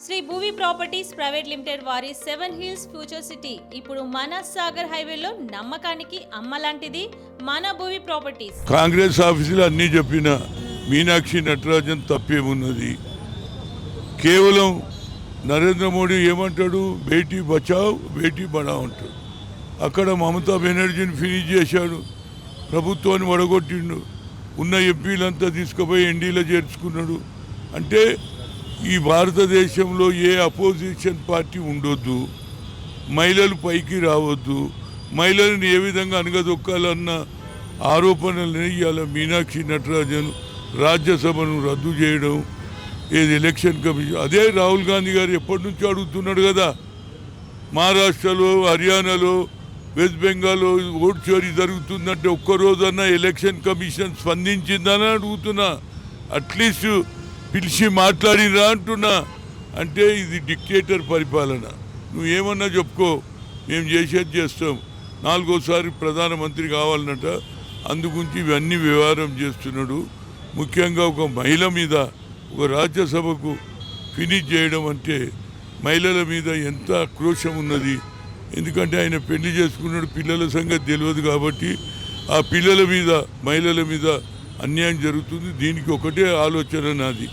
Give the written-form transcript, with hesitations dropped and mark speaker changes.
Speaker 1: Shri Bhuvi properties private limited వారి 7 hills future city ఇప్పుడు మన సాగర్ హైవేలో నమ్మకానికి అమ్మలాంటిది మన భూవి ప్రాపర్టీస్.
Speaker 2: కాంగ్రెస్ ఆఫీసులో అన్నీ చెప్పిన మీనాక్షి నటరాజన్ తప్పేమున్నది? కేవలం నరేంద్ర మోడీ ఏమంటాడు, బేటీ బచావ్ బేటీ పడావ్ అంటాడు. అక్కడ మమతా బెనర్జీని ఫినిష్ చేశాడు, ప్రభుత్వాన్ని వడగొట్టిండు, ఉన్న ఎంపీలంతా తీసుకుపోయి ఎన్డీలో చేర్చుకున్నాడు. అంటే ఈ భారతదేశంలో ఏ అపోజిషన్ పార్టీ ఉండొద్దు, మహిళలు పైకి రావద్దు, మహిళలను ఏ విధంగా అనగదొక్కాలన్న ఆరోపణలని ఇవాళ మీనాక్షి నటరాజన్ రాజ్యసభను రద్దు చేయడం, ఏది ఎలక్షన్ కమిషన్. అదే రాహుల్ గాంధీ గారు ఎప్పటి నుంచో అడుగుతున్నాడు కదా, మహారాష్ట్రలో, హర్యానాలో, వెస్ట్ బెంగాల్లో ఓటు చోరీ జరుగుతుందంటే ఒక్కరోజన్నా ఎలక్షన్ కమిషన్ స్పందించిందని అడుగుతున్నా. అట్లీస్ట్ పిలిచి మాట్లాడిరా అంటున్నా. అంటే ఇది డిక్టేటర్ పరిపాలన. నువ్వేమన్నా చెప్పుకో, మేము చేసేది చేస్తాం. 4వ ప్రధానమంత్రి కావాలన్నట, అందుగురించి ఇవన్నీ వ్యవహారం చేస్తున్నాడు. ముఖ్యంగా ఒక మహిళ మీద, ఒక రాజ్యసభకు ఫినిష్ చేయడం అంటే మహిళల మీద ఎంత ఆక్రోశం ఉన్నది. ఎందుకంటే ఆయన పెళ్లి చేసుకున్నాడు, పిల్లల సంగతి తెలియదు కాబట్టి ఆ పిల్లల మీద, మహిళల మీద అన్యాయం జరుగుతుంది. దీనికి ఒకటే ఆలోచన నాది.